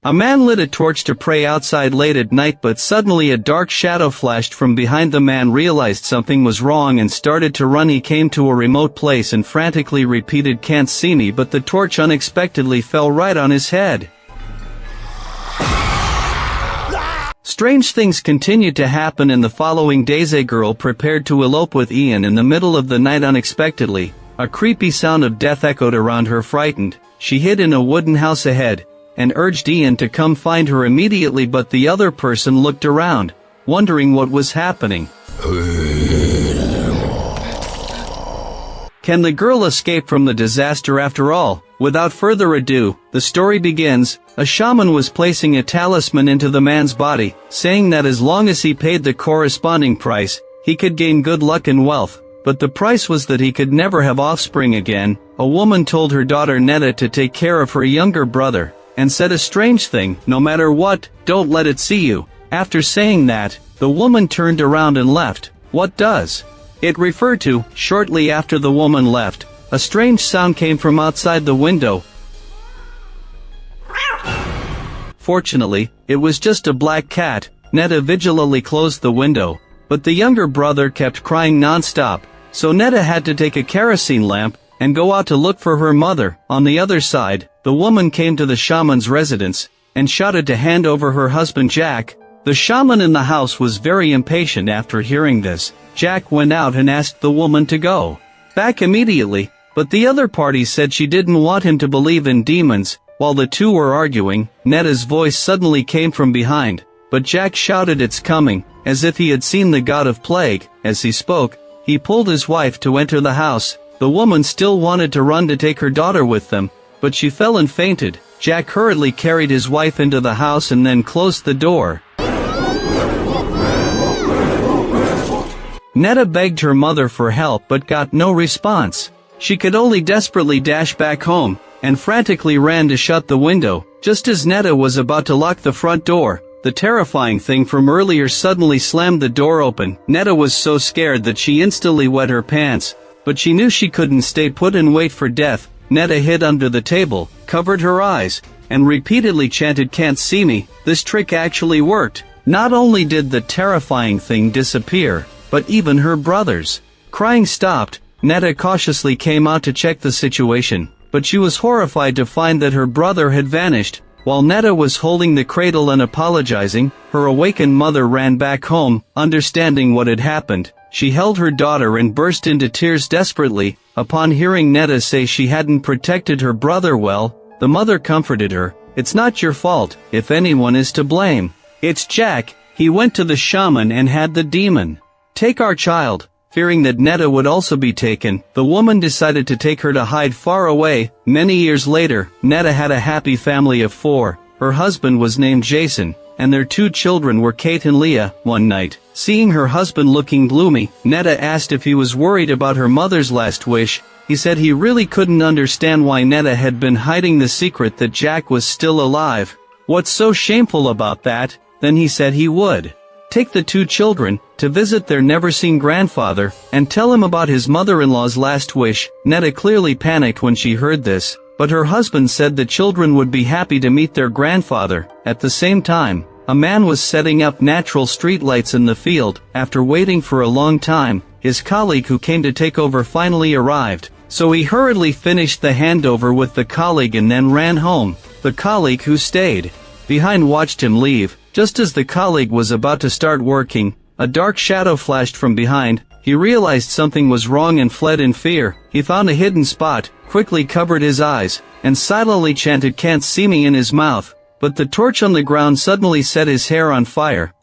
A man lit a torch to pray outside late at night, but suddenly a dark shadow flashed from behind. The man realized something was wrong and started to run. He came to a remote place and frantically repeated, "Can't see me," but the torch unexpectedly fell right on his head. Strange things continued to happen in the following days. A girl prepared to elope with Ian in the middle of the night. Unexpectedly, a creepy sound of death echoed around her. Frightened, she hid in a wooden house ahead and urged Ian to come find her immediately, but the other person looked around, wondering what was happening. Can the girl escape from the disaster after all? Without further ado, the story begins. A shaman was placing a talisman into the man's body, saying that as long as he paid the corresponding price, he could gain good luck and wealth, but the price was that he could never have offspring again. A woman told her daughter Netta to take care of her younger brother, and said a strange thing: "No matter what, don't let it see you." After saying that, the woman turned around and left. What does it refer to? Shortly after the woman left, a strange sound came from outside the window. Fortunately, it was just a black cat. Netta vigilantly closed the window, but the younger brother kept crying non-stop, so Netta had to take a kerosene lamp and go out to look for her mother. On the other side, the woman came to the shaman's residence and shouted to hand over her husband Jack. The shaman in the house was very impatient. After hearing this, Jack went out and asked the woman to go back immediately, but the other party said she didn't want him to believe in demons. While the two were arguing, Netta's voice suddenly came from behind, but Jack shouted, "It's coming," as if he had seen the god of plague. As he spoke, he pulled his wife to enter the house. The woman still wanted to run to take her daughter with them, but she fell and fainted. Jack hurriedly carried his wife into the house and then closed the door. Netta begged her mother for help but got no response. She could only desperately dash back home, and frantically ran to shut the window. Just as Netta was about to lock the front door, the terrifying thing from earlier suddenly slammed the door open. Netta was so scared that she instantly wet her pants, but she knew she couldn't stay put and wait for death. Netta hid under the table, covered her eyes, and repeatedly chanted, "Can't see me." This trick actually worked. Not only did the terrifying thing disappear, but even her brother's crying stopped. Netta cautiously came out to check the situation, but she was horrified to find that her brother had vanished. While Netta was holding the cradle and apologizing, her awakened mother ran back home. Understanding what had happened, she held her daughter and burst into tears desperately. Upon hearing Netta say she hadn't protected her brother well, the mother comforted her. "It's not your fault. If anyone is to blame, it's Jack. He went to the shaman and had the demon take our child." Fearing that Netta would also be taken, the woman decided to take her to hide far away. Many years later, Netta had a happy family of 4. Her husband was named Jason, and their 2 children were Kate and Leah. One night, seeing her husband looking gloomy, Netta asked if he was worried about her mother's last wish. He said he really couldn't understand why Netta had been hiding the secret that Jack was still alive. "What's so shameful about that?" Then he said he would take the 2 children to visit their never-seen grandfather and tell him about his mother-in-law's last wish. Netta clearly panicked when she heard this, but her husband said the children would be happy to meet their grandfather. At the same time, a man was setting up natural streetlights in the field. After waiting for a long time, his colleague who came to take over finally arrived, so he hurriedly finished the handover with the colleague and then ran home. The colleague who stayed behind watched him leave. Just as the colleague was about to start working, a dark shadow flashed from behind. He realized something was wrong and fled in fear. He found a hidden spot, quickly covered his eyes, and silently chanted, "Can't see me," in his mouth. But the torch on the ground suddenly set his hair on fire.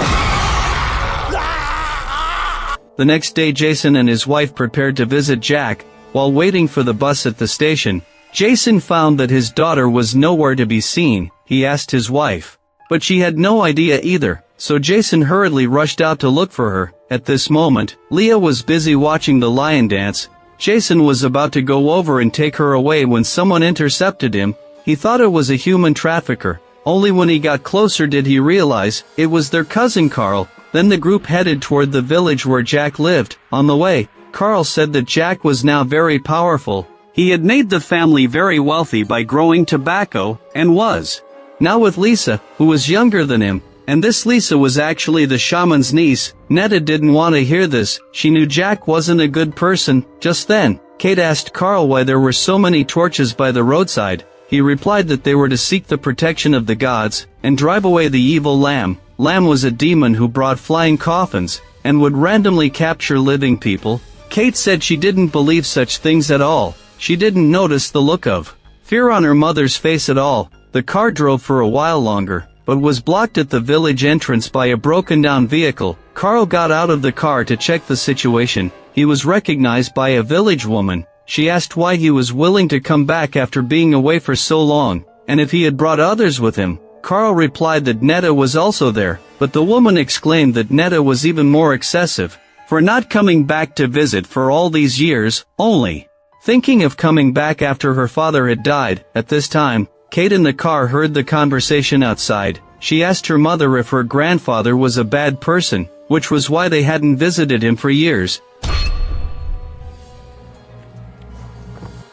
The next day, Jason and his wife prepared to visit Jack. While waiting for the bus at the station, Jason found that his daughter was nowhere to be seen. He asked his wife, but she had no idea either, so Jason hurriedly rushed out to look for her. At this moment, Leah was busy watching the lion dance. Jason was about to go over and take her away when someone intercepted him. He thought it was a human trafficker. Only when he got closer did he realize it was their cousin Carl. Then the group headed toward the village where Jack lived. On the way, Carl said that Jack was now very powerful. He had made the family very wealthy by growing tobacco, and was now with Lisa, who was younger than him. And this Lisa was actually the shaman's niece. Netta didn't want to hear this. She knew Jack wasn't a good person. Just then, Kate asked Carl why there were so many torches by the roadside. He replied that they were to seek the protection of the gods, and drive away the evil Lamb. Lamb was a demon who brought flying coffins, and would randomly capture living people. Kate said she didn't believe such things at all. She didn't notice the look of fear on her mother's face at all. The car drove for a while longer, but was blocked at the village entrance by a broken-down vehicle. Carl got out of the car to check the situation. He was recognized by a village woman. She asked why he was willing to come back after being away for so long, and if he had brought others with him. Carl replied that Netta was also there, but the woman exclaimed that Netta was even more excessive, for not coming back to visit for all these years, only thinking of coming back after her father had died. At this time, Kate in the car heard the conversation outside. She asked her mother if her grandfather was a bad person, which was why they hadn't visited him for years.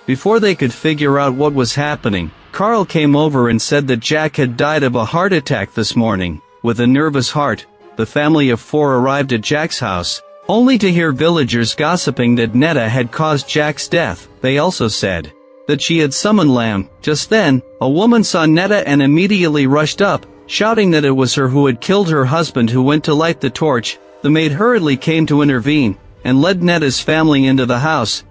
Before they could figure out what was happening, Carl came over and said that Jack had died of a heart attack this morning. With a nervous heart, the family of 4 arrived at Jack's house, only to hear villagers gossiping that Netta had caused Jack's death. They also said that she had summoned Lamb. Just then, a woman saw Netta and immediately rushed up, shouting that it was her who had killed her husband, who went to light the torch. The maid hurriedly came to intervene, and led Netta's family into the house.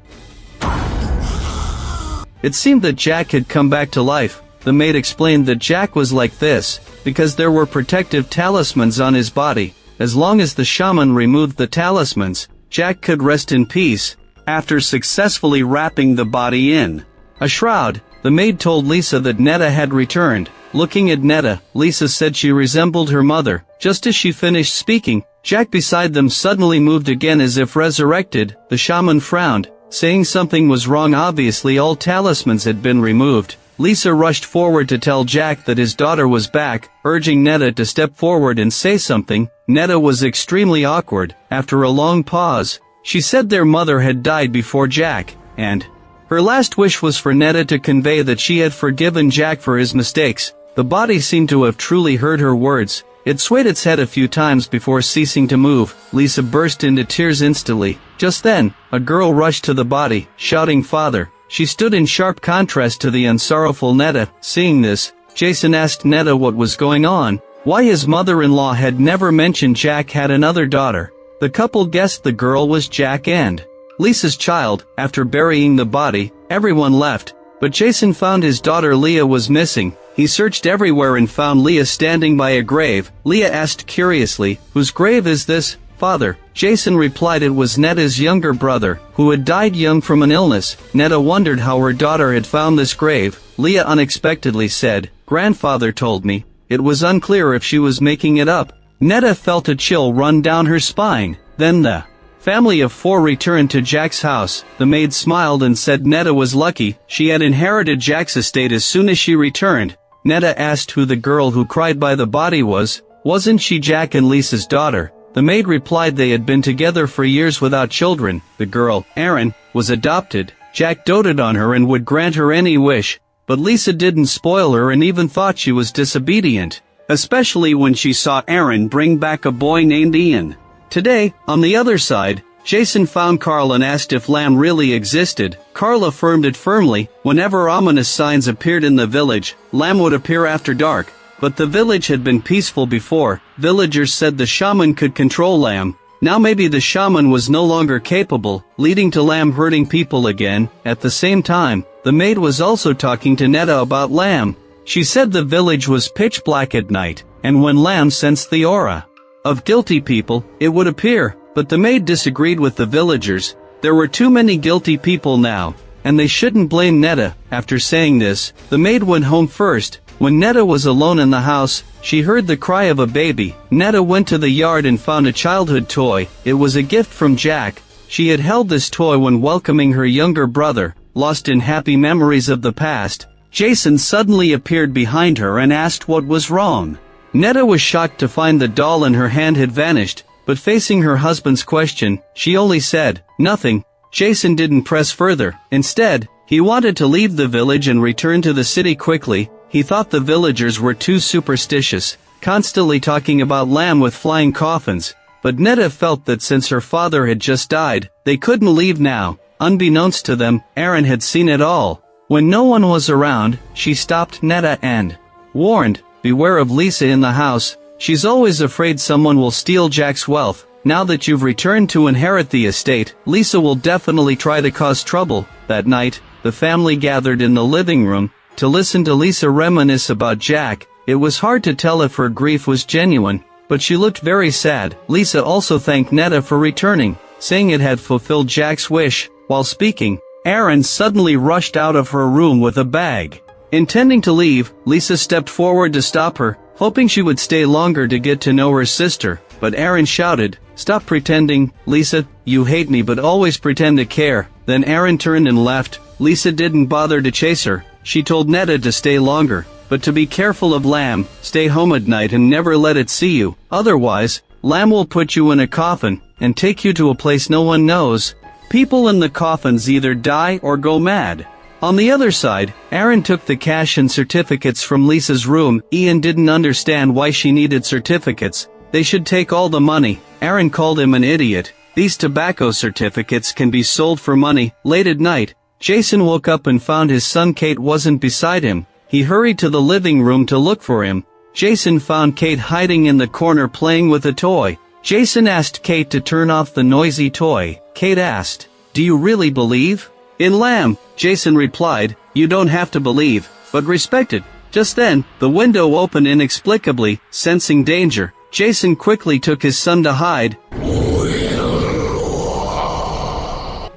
It seemed that Jack had come back to life. The maid explained that Jack was like this because there were protective talismans on his body. As long as the shaman removed the talismans, Jack could rest in peace. After successfully wrapping the body in a shroud, the maid told Lisa that Netta had returned. Looking at Netta, Lisa said she resembled her mother. Just as she finished speaking, Jack beside them suddenly moved again as if resurrected. The shaman frowned, saying something was wrong. Obviously all talismans had been removed. Lisa rushed forward to tell Jack that his daughter was back, urging Netta to step forward and say something. Netta was extremely awkward. After a long pause, she said their mother had died before Jack, and her last wish was for Netta to convey that she had forgiven Jack for his mistakes. The body seemed to have truly heard her words. It swayed its head a few times before ceasing to move. Lisa burst into tears instantly. Just then, a girl rushed to the body, shouting "Father." She stood in sharp contrast to the unsorrowful Netta. Seeing this, Jason asked Netta what was going on, why his mother-in-law had never mentioned Jack had another daughter. The couple guessed the girl was Jack and Lisa's child. After burying the body, everyone left, but Jason found his daughter Leah was missing. He searched everywhere and found Leah standing by a grave. Leah asked curiously, "Whose grave is this, Father?" Jason replied it was Netta's younger brother, who had died young from an illness. Netta wondered how her daughter had found this grave. Leah unexpectedly said, "Grandfather told me." It was unclear if she was making it up. Netta felt a chill run down her spine. Then the family of 4 returned to Jack's house. The maid smiled and said Netta was lucky. She had inherited Jack's estate as soon as she returned. Netta asked who the girl who cried by the body was. Wasn't she Jack and Lisa's daughter? The maid replied they had been together for years without children. The girl, Erin, was adopted. Jack doted on her and would grant her any wish, but Lisa didn't spoil her and even thought she was disobedient, especially when she saw Erin bring back a boy named Ian. Today, on the other side, Jason found Carl and asked if Lamb really existed. Carl affirmed it firmly. Whenever ominous signs appeared in the village, Lamb would appear after dark. But the village had been peaceful before. Villagers said the shaman could control Lamb. Now maybe the shaman was no longer capable, leading to Lamb hurting people again. At the same time, the maid was also talking to Netta about Lamb. She said the village was pitch black at night, and when Lamb sensed the aura of guilty people, it would appear. But the maid disagreed with the villagers. There were too many guilty people now, and they shouldn't blame Netta. After saying this, the maid went home first. When Netta was alone in the house, she heard the cry of a baby. Netta went to the yard and found a childhood toy. It was a gift from Jack. She had held this toy when welcoming her younger brother. Lost in happy memories of the past, Jason suddenly appeared behind her and asked what was wrong. Netta was shocked to find the doll in her hand had vanished. But facing her husband's question, she only said, "Nothing." Jason didn't press further. Instead, he wanted to leave the village and return to the city quickly. He thought the villagers were too superstitious, constantly talking about Lamb with flying coffins, but Netta felt that since her father had just died, they couldn't leave now. Unbeknownst to them, Aaron had seen it all. When no one was around, she stopped Netta and warned, "Beware of Lisa in the house. She's always afraid someone will steal Jack's wealth. Now that you've returned to inherit the estate, Lisa will definitely try to cause trouble." That night, the family gathered in the living room to listen to Lisa reminisce about Jack. It was hard to tell if her grief was genuine, but she looked very sad. Lisa also thanked Netta for returning, saying it had fulfilled Jack's wish. While speaking, Aaron suddenly rushed out of her room with a bag. Intending to leave, Lisa stepped forward to stop her, hoping she would stay longer to get to know her sister, but Aaron shouted, "Stop pretending, Lisa, you hate me but always pretend to care." Then Aaron turned and left. Lisa didn't bother to chase her. She told Netta to stay longer, but to be careful of Lamb, stay home at night and never let it see you. Otherwise, Lamb will put you in a coffin and take you to a place no one knows. People in the coffins either die or go mad. On the other side, Aaron took the cash and certificates from Lisa's room. Ian didn't understand why she needed certificates. They should take all the money. Aaron called him an idiot. These tobacco certificates can be sold for money. Late at night, Jason woke up and found his son Kate wasn't beside him. He hurried to the living room to look for him. Jason found Kate hiding in the corner playing with a toy. Jason asked Kate to turn off the noisy toy. Kate asked, "Do you really believe in Lamb?" Jason replied, "You don't have to believe, but respect it." Just then, the window opened inexplicably, sensing danger. Jason quickly took his son to hide.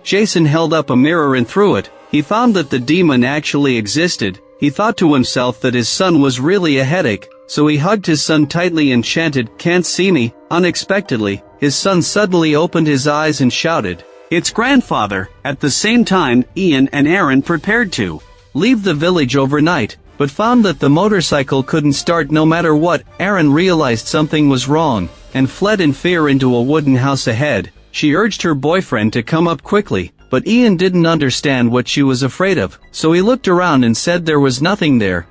Jason held up a mirror and through it, he found that the demon actually existed. He thought to himself that his son was really a headache, so he hugged his son tightly and chanted, "Can't see me." Unexpectedly, his son suddenly opened his eyes and shouted, "It's grandfather!" At the same time, Ian and Aaron prepared to leave the village overnight, but found that the motorcycle couldn't start no matter what. Aaron realized something was wrong, and fled in fear into a wooden house ahead. She urged her boyfriend to come up quickly, but Ian didn't understand what she was afraid of, so he looked around and said there was nothing there.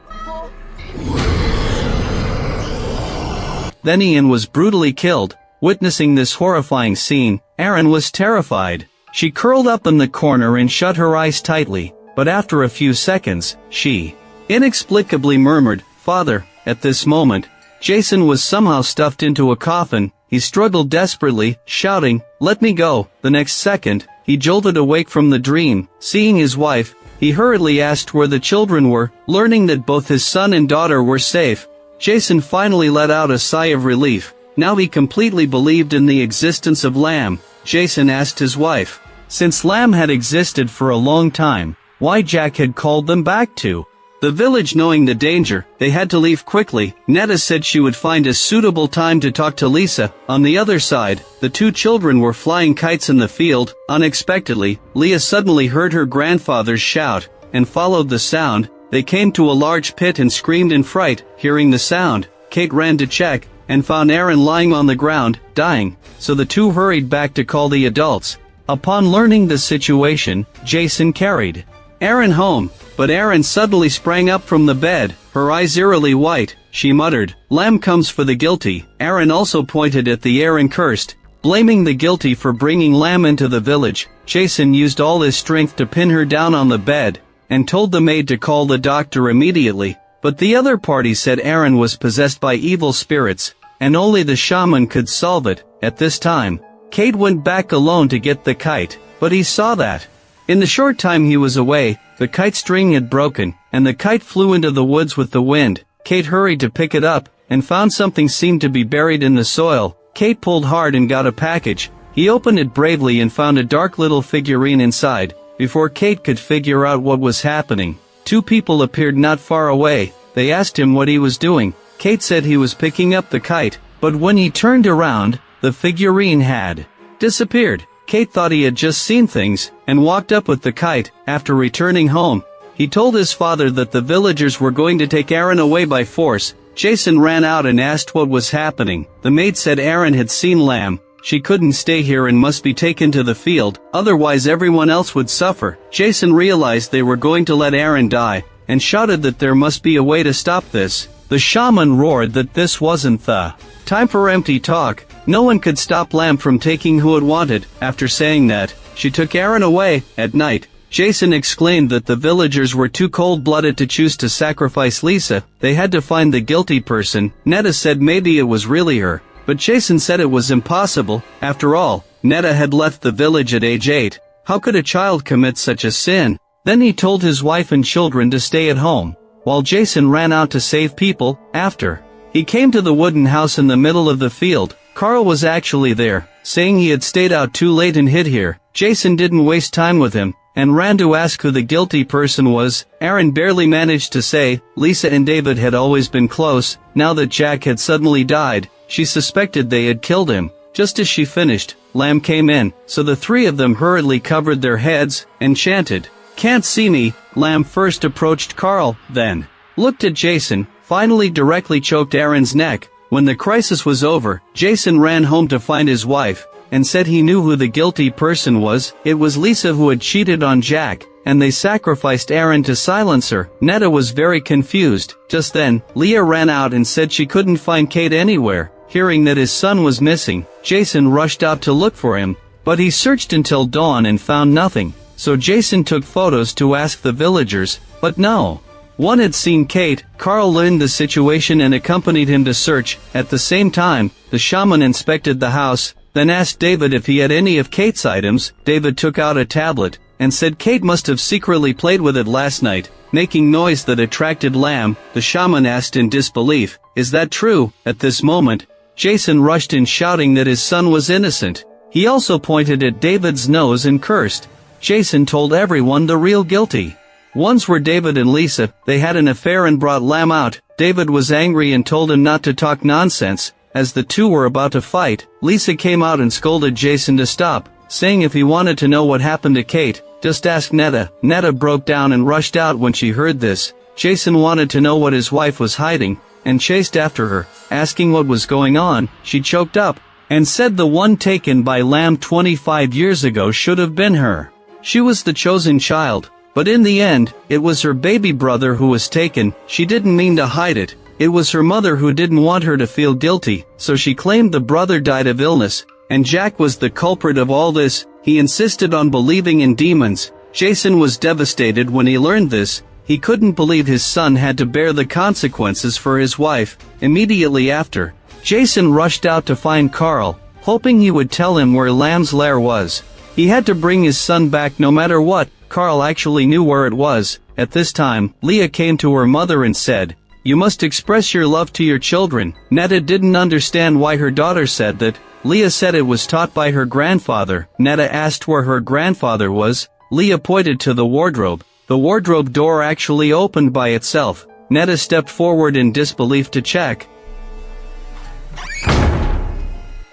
Then Ian was brutally killed. Witnessing this horrifying scene, Aaron was terrified. She curled up in the corner and shut her eyes tightly, but after a few seconds, she inexplicably murmured, "Father." At this moment, Jason was somehow stuffed into a coffin. He struggled desperately, shouting, "Let me go." The next second, he jolted awake from the dream. Seeing his wife, he hurriedly asked where the children were. Learning that both his son and daughter were safe, Jason finally let out a sigh of relief. Now he completely believed in the existence of Lamb. Jason asked his wife, since Lamb had existed for a long time, why Jack had called them back to the village. Knowing the danger, they had to leave quickly. Netta said she would find a suitable time to talk to Lisa. On the other side, the two children were flying kites in the field. Unexpectedly, Leah suddenly heard her grandfather's shout, and followed the sound. They came to a large pit and screamed in fright. Hearing the sound, Kate ran to check, and found Aaron lying on the ground, dying, so the two hurried back to call the adults. Upon learning the situation, Jason carried Aaron home, but Aaron suddenly sprang up from the bed, her eyes eerily white. She muttered, "Lamb comes for the guilty." Aaron also pointed at the air and cursed, blaming the guilty for bringing Lamb into the village. Jason used all his strength to pin her down on the bed, and told the maid to call the doctor immediately. But the other party said Aaron was possessed by evil spirits, and only the shaman could solve it. At this time, Kate went back alone to get the kite, but he saw that in the short time he was away, the kite string had broken, and the kite flew into the woods with the wind. Kate hurried to pick it up, and found something seemed to be buried in the soil. Kate pulled hard and got a package. He opened it bravely and found a dark little figurine inside. Before Kate could figure out what was happening, two people appeared not far away. They asked him what he was doing. Kate said he was picking up the kite, but when he turned around, the figurine had disappeared. Kate thought he had just seen things, and walked up with the kite. After returning home, he told his father that the villagers were going to take Aaron away by force. Jason ran out and asked what was happening. The maid said Aaron had seen Lamb. She couldn't stay here and must be taken to the field, otherwise everyone else would suffer. Jason realized they were going to let Aaron die, and shouted that there must be a way to stop this. The shaman roared that this wasn't the time for empty talk. No one could stop Lamb from taking who it wanted. After saying that, she took Aaron away. At night, Jason exclaimed that the villagers were too cold-blooded to choose to sacrifice Lisa. They had to find the guilty person. Netta said maybe it was really her, but Jason said it was impossible. After all, Netta had left the village at age 8. How could a child commit such a sin? Then he told his wife and children to stay at home, while Jason ran out to save people. After he came to the wooden house in the middle of the field, Carl was actually there, saying he had stayed out too late and hid here. Jason didn't waste time with him, and ran to ask who the guilty person was. Aaron barely managed to say, Lisa and David had always been close. Now that Jack had suddenly died, she suspected they had killed him. Just as she finished, Lamb came in, so the three of them hurriedly covered their heads, and chanted, "Can't see me." Lamb first approached Carl, then looked at Jason, finally directly choked Aaron's neck. When the crisis was over, Jason ran home to find his wife, and said he knew who the guilty person was. It was Lisa who had cheated on Jack, and they sacrificed Aaron to silence her. Netta was very confused. Just then, Leah ran out and said she couldn't find Kate anywhere. Hearing that his son was missing, Jason rushed out to look for him, but he searched until dawn and found nothing. So Jason took photos to ask the villagers, but no one had seen Kate. Carl learned the situation and accompanied him to search. At the same time, the shaman inspected the house, then asked David if he had any of Kate's items. David took out a tablet, and said Kate must have secretly played with it last night, making noise that attracted Lamb. The shaman asked in disbelief, "Is that true?" At this moment, Jason rushed in shouting that his son was innocent. He also pointed at David's nose and cursed. Jason told everyone the real guilty ones were David and Lisa. They had an affair and brought Lamb out. David was angry and told him not to talk nonsense. As the two were about to fight, Lisa came out and scolded Jason to stop, saying if he wanted to know what happened to Kate, just ask Netta. Netta broke down and rushed out when she heard this. Jason wanted to know what his wife was hiding, and chased after her. Asking what was going on, she choked up, and said the one taken by Lamb 25 years ago should have been her. She was the chosen child, but in the end, it was her baby brother who was taken. She didn't mean to hide it. It was her mother who didn't want her to feel guilty, so she claimed the brother died of illness, and Jack was the culprit of all this. He insisted on believing in demons. Jason was devastated when he learned this. He couldn't believe his son had to bear the consequences for his wife. Immediately after, Jason rushed out to find Carl, hoping he would tell him where Lamb's lair was. He had to bring his son back no matter what. Carl actually knew where it was. At this time, Leah came to her mother and said, "You must express your love to your children." Netta didn't understand why her daughter said that. Leah said it was taught by her grandfather. Netta asked where her grandfather was. Leah pointed to the wardrobe. The wardrobe door actually opened by itself. Netta stepped forward in disbelief to check.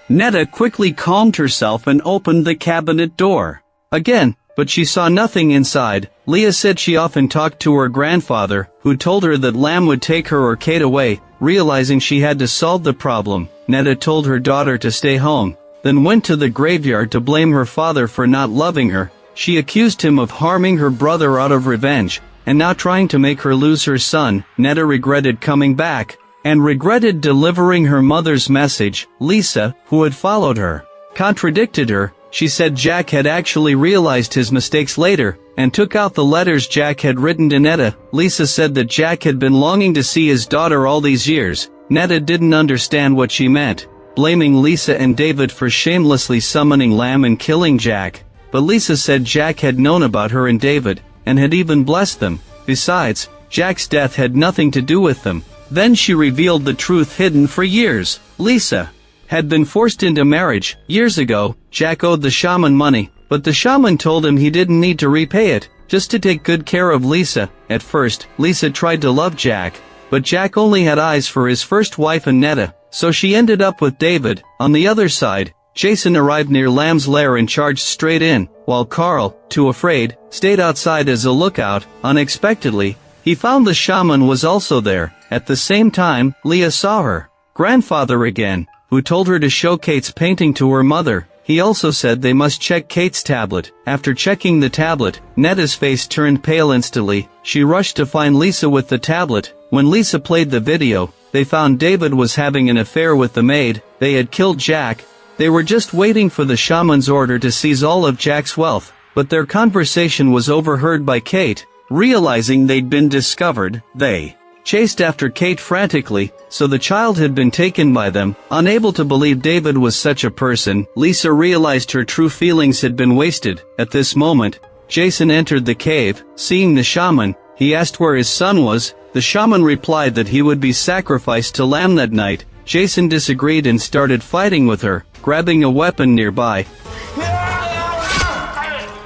Netta quickly calmed herself and opened the cabinet door again, but she saw nothing inside. Leah said she often talked to her grandfather, who told her that Lamb would take her or Kate away. Realizing she had to solve the problem, Netta told her daughter to stay home, then went to the graveyard to blame her father for not loving her. She accused him of harming her brother out of revenge, and now trying to make her lose her son. Netta regretted coming back, and regretted delivering her mother's message. Lisa, who had followed her, contradicted her. She said Jack had actually realized his mistakes later, and took out the letters Jack had written to Netta. Lisa said that Jack had been longing to see his daughter all these years. Netta didn't understand what she meant, blaming Lisa and David for shamelessly summoning Lamb and killing Jack. But Lisa said Jack had known about her and David, and had even blessed them. Besides, Jack's death had nothing to do with them. Then she revealed the truth hidden for years. Lisa had been forced into marriage. Years ago, Jack owed the shaman money, but the shaman told him he didn't need to repay it, just to take good care of Lisa. At first, Lisa tried to love Jack, but Jack only had eyes for his first wife and Netta, so she ended up with David. On the other side, Jason arrived near Lamb's lair and charged straight in, while Carl, too afraid, stayed outside as a lookout. Unexpectedly, he found the shaman was also there. At the same time, Leah saw her grandfather again, who told her to show Kate's painting to her mother. He also said they must check Kate's tablet. After checking the tablet, Netta's face turned pale instantly. She rushed to find Lisa with the tablet. When Lisa played the video, they found David was having an affair with the maid. They had killed Jack. They were just waiting for the shaman's order to seize all of Jack's wealth, but their conversation was overheard by Kate. Realizing they'd been discovered, they chased after Kate frantically, so the child had been taken by them. Unable to believe David was such a person, Lisa realized her true feelings had been wasted. At this moment, Jason entered the cave. Seeing the shaman, he asked where his son was. The shaman replied that he would be sacrificed to Lamb that night. Jason disagreed and started fighting with her, grabbing a weapon nearby.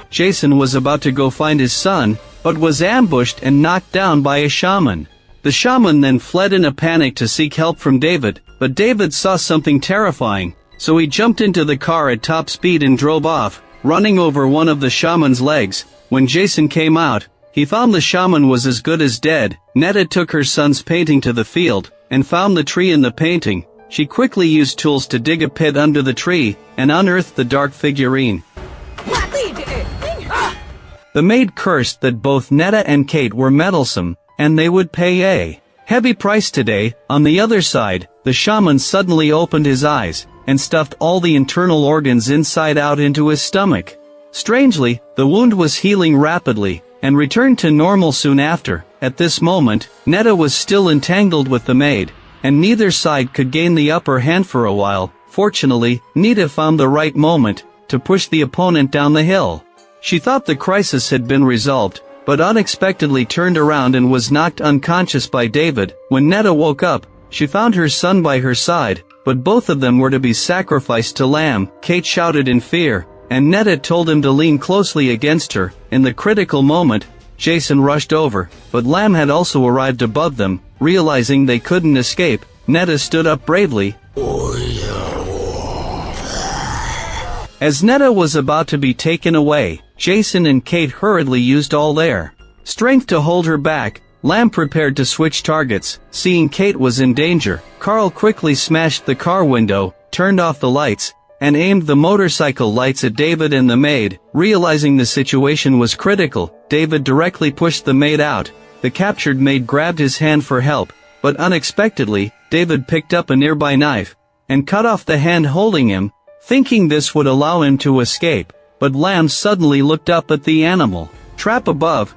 Jason was about to go find his son, but was ambushed and knocked down by a shaman. The shaman then fled in a panic to seek help from David, but David saw something terrifying, so he jumped into the car at top speed and drove off, running over one of the shaman's legs. When Jason came out, he found the shaman was as good as dead. Netta took her son's painting to the field, and found the tree in the painting. She quickly used tools to dig a pit under the tree, and unearthed the dark figurine. The maid cursed that both Netta and Kate were meddlesome, and they would pay a heavy price today. On the other side, the shaman suddenly opened his eyes, and stuffed all the internal organs inside out into his stomach. Strangely, the wound was healing rapidly, and returned to normal soon after. At this moment, Netta was still entangled with the maid, and neither side could gain the upper hand for a while. Fortunately, Netta found the right moment to push the opponent down the hill. She thought the crisis had been resolved, but unexpectedly turned around and was knocked unconscious by David. When Netta woke up, she found her son by her side, but both of them were to be sacrificed to Lamb. Kate shouted in fear, and Netta told him to lean closely against her. In the critical moment, Jason rushed over, but Lamb had also arrived above them. Realizing they couldn't escape, Netta stood up bravely. As Netta was about to be taken away, Jason and Kate hurriedly used all their strength to hold her back. Lamb prepared to switch targets. Seeing Kate was in danger, Carl quickly smashed the car window, turned off the lights, and aimed the motorcycle lights at David and the maid. Realizing the situation was critical, David directly pushed the maid out. The captured maid grabbed his hand for help, but unexpectedly, David picked up a nearby knife and cut off the hand holding him, thinking this would allow him to escape. But Lamb suddenly looked up at the animal trap above.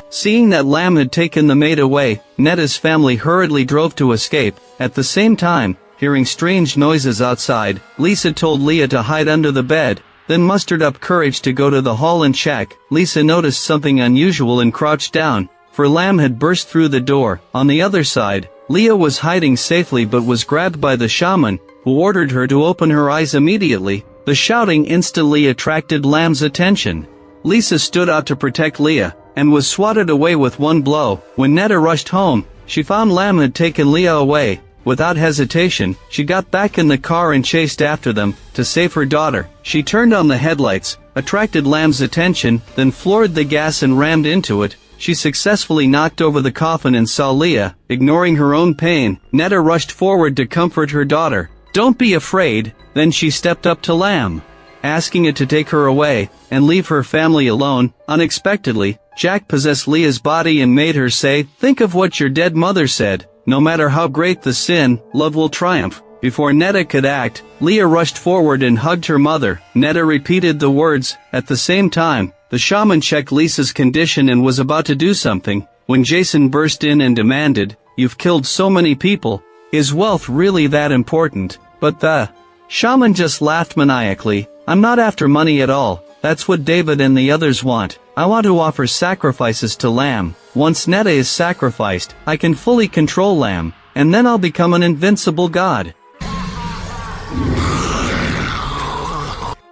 Seeing that Lamb had taken the maid away, Netta's family hurriedly drove to escape. At the same time, hearing strange noises outside, Lisa told Leah to hide under the bed, then mustered up courage to go to the hall and check. Lisa noticed something unusual and crouched down, for Lamb had burst through the door. On the other side, Leah was hiding safely but was grabbed by the shaman, who ordered her to open her eyes immediately. The shouting instantly attracted Lamb's attention. Lisa stood out to protect Leah, and was swatted away with one blow. When Netta rushed home, she found Lamb had taken Leah away. Without hesitation, she got back in the car and chased after them. To save her daughter, she turned on the headlights, attracted Lamb's attention, then floored the gas and rammed into it. She successfully knocked over the coffin and saw Leah. Ignoring her own pain, Netta rushed forward to comfort her daughter. "Don't be afraid." Then she stepped up to Lamb, asking it to take her away, and leave her family alone. Unexpectedly, Jack possessed Leah's body and made her say, "Think of what your dead mother said. No matter how great the sin, love will triumph." Before Netta could act, Leah rushed forward and hugged her mother. Netta repeated the words. At the same time, the shaman checked Lisa's condition and was about to do something, when Jason burst in and demanded, "You've killed so many people. Is wealth really that important?" But the shaman just laughed maniacally. "I'm not after money at all. That's what David and the others want. I want to offer sacrifices to Lamb. Once Netta is sacrificed, I can fully control Lamb, and then I'll become an invincible god."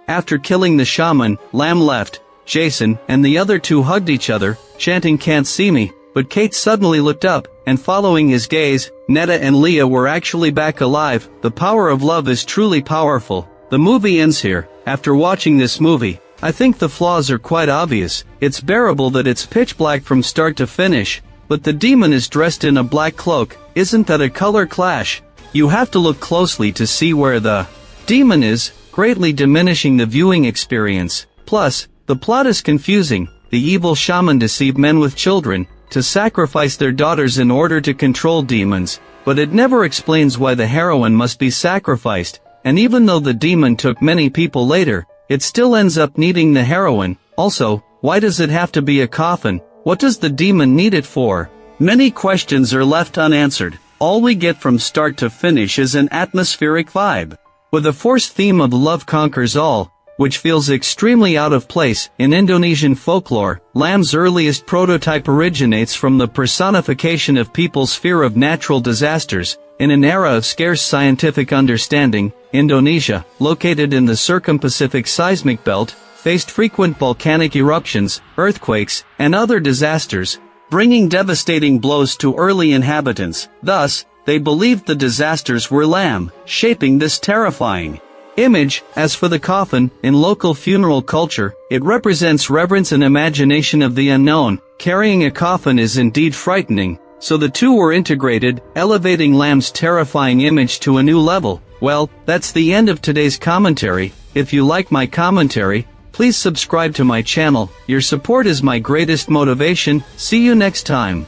After killing the shaman, Lamb left. Jason and the other two hugged each other, chanting "Can't see me," but Kate suddenly looked up, and following his gaze, Netta and Leah were actually back alive. The power of love is truly powerful. The movie ends here. After watching this movie, I think the flaws are quite obvious. It's bearable that it's pitch black from start to finish, but the demon is dressed in a black cloak. Isn't that a color clash? You have to look closely to see where the demon is, greatly diminishing the viewing experience. Plus, the plot is confusing. The evil shaman deceived men with children to sacrifice their daughters in order to control demons, but it never explains why the heroine must be sacrificed, and even though the demon took many people later, it still ends up needing the heroine. Also, why does it have to be a coffin? What does the demon need it for? Many questions are left unanswered. All we get from start to finish is an atmospheric vibe, with a forced theme of love conquers all, which feels extremely out of place. In Indonesian folklore, Lamb's earliest prototype originates from the personification of people's fear of natural disasters. In an era of scarce scientific understanding, Indonesia, located in the circum-Pacific seismic belt, faced frequent volcanic eruptions, earthquakes, and other disasters, bringing devastating blows to early inhabitants. Thus, they believed the disasters were Lamb, shaping this terrifying image. As for the coffin, in local funeral culture, it represents reverence and imagination of the unknown. Carrying a coffin is indeed frightening, so the two were integrated, elevating Lamb's terrifying image to a new level. Well, that's the end of today's commentary. If you like my commentary, please subscribe to my channel. Your support is my greatest motivation. See you next time.